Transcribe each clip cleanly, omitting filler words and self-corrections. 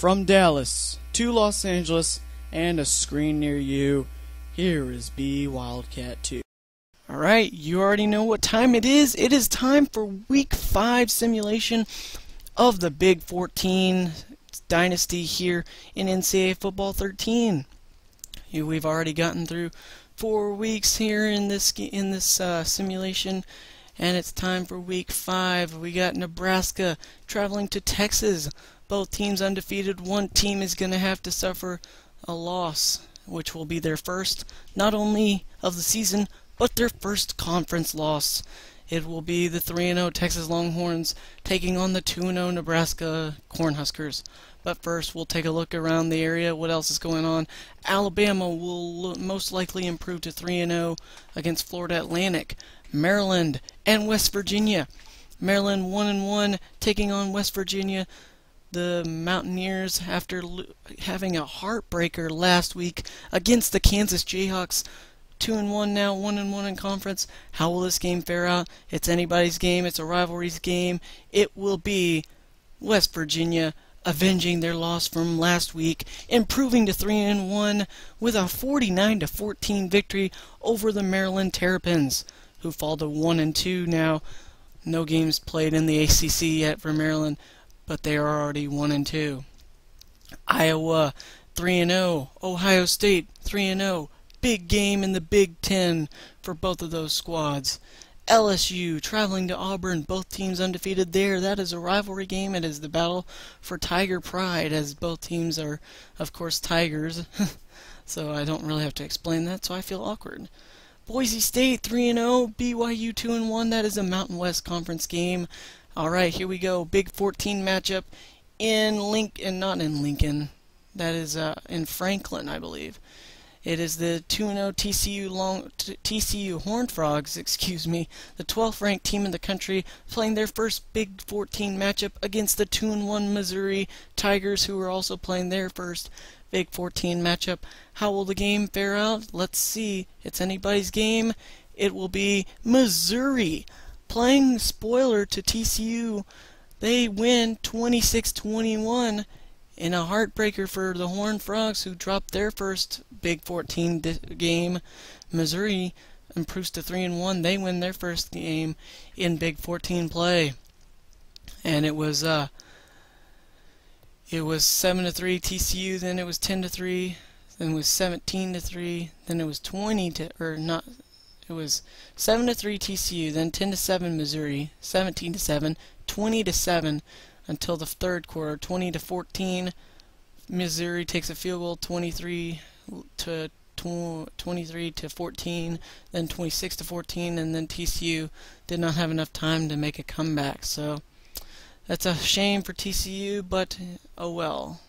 From Dallas to Los Angeles and a screen near you, here is B Wildcat 2. Alright, you already know what time it is. It is time for Week 5 simulation of the Big 14 Dynasty here in NCAA Football 13. We've already gotten through 4 weeks here in this simulation, and it's time for Week 5. We got Nebraska traveling to Texas. Both teams undefeated. One team is going to have to suffer a loss, which will be their first, not only of the season, but their first conference loss. It will be the 3-0 Texas Longhorns taking on the 2-0 Nebraska Cornhuskers. But first, we'll take a look around the area. What else is going on? Alabama will most likely improve to 3-0 against Florida Atlantic. Maryland and West Virginia. Maryland 1-1 taking on West Virginia. The Mountaineers, after having a heartbreaker last week against the Kansas Jayhawks, 2-1 now, 1-1 in conference. How will this game fare out? It's anybody's game. It's a rivalry's game. It will be West Virginia avenging their loss from last week, improving to 3-1 with a 49-14 victory over the Maryland Terrapins, who fall to 1-2 now. No games played in the ACC yet for Maryland, but they are already 1-2. Iowa 3-0, Ohio State 3-0. Big game in the Big Ten for both of those squads. LSU traveling to Auburn, both teams undefeated there. That is a rivalry game. It is the battle for Tiger Pride, as both teams are, of course, Tigers. So I don't really have to explain that, so I feel awkward. Boise State 3-0, BYU 2-1. That is a Mountain West Conference game. Alright, here we go. Big 14 matchup in Lincoln, not in Lincoln. That is in Franklin, I believe. It is the 2-0 TCU Horned Frogs, the 12th ranked team in the country, playing their first Big 14 matchup against the 2-1 Missouri Tigers, who are also playing their first Big 14 matchup. How will the game fare out? Let's see. It's anybody's game. It will be Missouri playing spoiler to TCU. They win 26-21. In a heartbreaker for the Horned Frogs, who dropped their first Big 14 game. Missouri improves to 3-1. They win their first game in Big 14 play, and it was 7-3 TCU. Then it was 10-3. Then it was 17-3. Then it was 7-3 TCU. Then 10-7 Missouri. 17-7. 20-7. Until the third quarter, 20-14. Missouri takes a field goal, 23-14, then 26-14, and then TCU did not have enough time to make a comeback. So that's a shame for TCU, but oh well.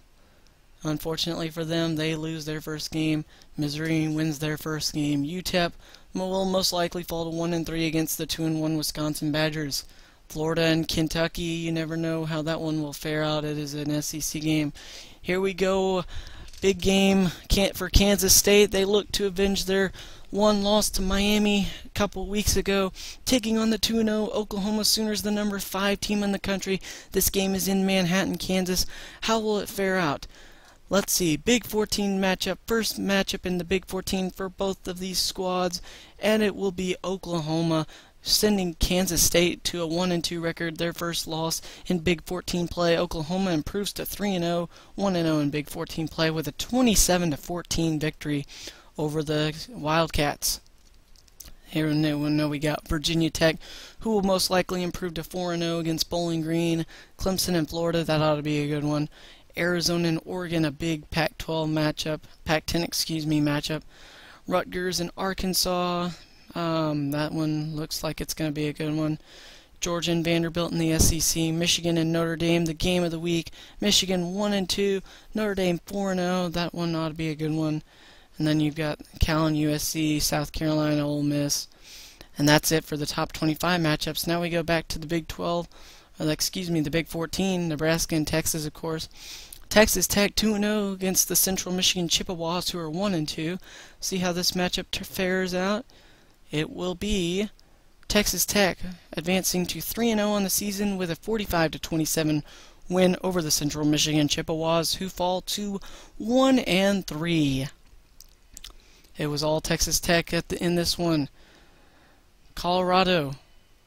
Unfortunately for them, they lose their first game. Missouri wins their first game. UTEP will most likely fall to 1-3 against the 2-1 Wisconsin Badgers. Florida and Kentucky, you never know how that one will fare out. It is an SEC game. Here we go. Big game for Kansas State. They look to avenge their one loss to Miami a couple weeks ago, taking on the 2-0 Oklahoma Sooners, the number 5 team in the country. This game is in Manhattan, Kansas. How will it fare out? Let's see. Big 14 matchup. First matchup in the Big 14 for both of these squads, and it will be Oklahoma sending Kansas State to a 1-2 record, their first loss in Big 14 play. Oklahoma improves to 3-0, 1-0 in Big 14 play with a 27-14 victory over the Wildcats. Here we know we got Virginia Tech, who will most likely improve to 4-0 against Bowling Green. Clemson and Florida, that ought to be a good one. Arizona and Oregon, a big Pac-12 matchup, Pac-10 matchup. Rutgers and Arkansas. That one looks like it's going to be a good one. Georgia and Vanderbilt in the SEC. Michigan and Notre Dame, the game of the week. Michigan 1-2, Notre Dame 4-0. That one ought to be a good one. And then you've got Cal and USC, South Carolina, Ole Miss. And that's it for the top 25 matchups. Now we go back to the Big 12, the Big 14, Nebraska and Texas, of course. Texas Tech 2-0 against the Central Michigan Chippewas, who are 1-2. See how this matchup fares out. It will be Texas Tech advancing to 3-0 on the season with a 45-27 win over the Central Michigan Chippewas, who fall to 1-3. It was all Texas Tech in this one. Colorado,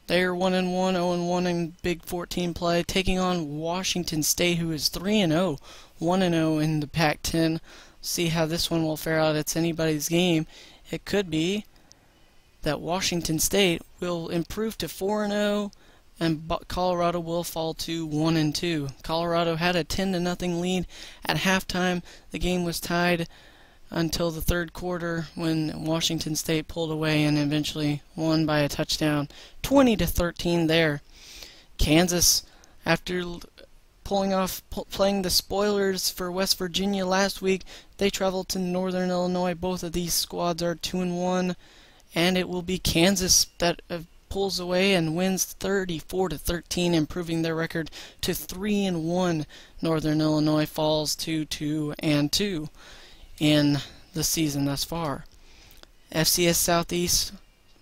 they're 1-1, 0-1 in Big 14 play, taking on Washington State, who is 3-0, 1-0 in the Pac-10. See how this one will fare out. It's anybody's game. It could be that Washington State will improve to 4-0, and Colorado will fall to 1-2. Colorado had a 10-0 lead at halftime. The game was tied until the third quarter when Washington State pulled away and eventually won by a touchdown, 20-13 there. Kansas, after playing the spoilers for West Virginia last week, they traveled to Northern Illinois. Both of these squads are 2-1, and it will be Kansas that pulls away and wins 34-13, improving their record to 3-1. Northern Illinois falls to 2-2 in the season thus far. FCS Southeast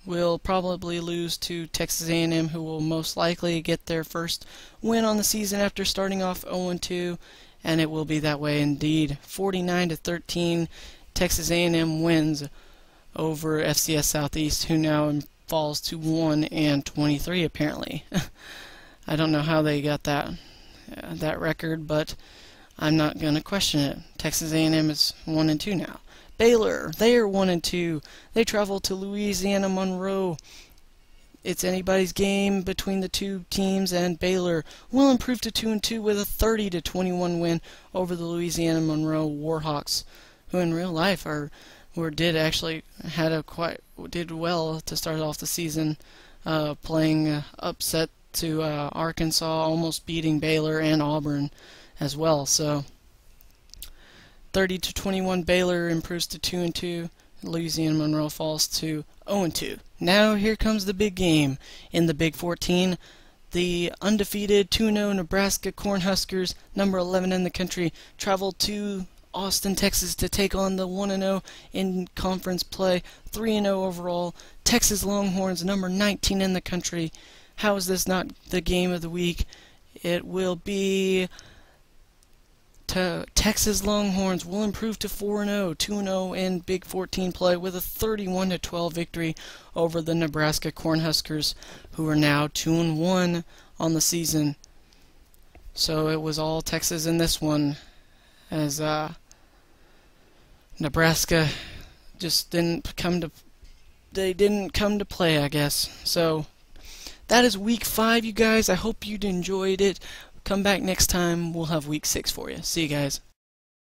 will probably lose to Texas A&M, who will most likely get their first win on the season after starting off 0-2, and it will be that way indeed. 49-13, Texas A&M wins over FCS Southeast, who now falls to 1-23 apparently. I don't know how they got that record, but I'm not going to question it. Texas A&M is 1-2 now. Baylor, they are 1-2. They travel to Louisiana Monroe. It's anybody's game between the two teams, and Baylor will improve to 2-2 with a 30-21 win over the Louisiana Monroe Warhawks, who in real life did well to start off the season, playing upset to Arkansas, almost beating Baylor and Auburn as well. So 30-21, Baylor improves to 2-2. Louisiana Monroe falls to 0-2. Now here comes the big game in the Big 14. The undefeated 2-0 Nebraska Cornhuskers, number 11 in the country, travel to Austin, Texas to take on the 1-0 in conference play, 3-0 overall Texas Longhorns, number 19 in the country. How is this not the game of the week? It will be Texas Longhorns will improve to 4-0, 2-0 in Big 14 play with a 31-12 victory over the Nebraska Cornhuskers, who are now 2-1 on the season. So it was all Texas in this one, as Nebraska just didn't come to play, I guess. So that is week 5, you guys. I hope you enjoyed it. Come back next time. We'll have week 6 for you. See you guys.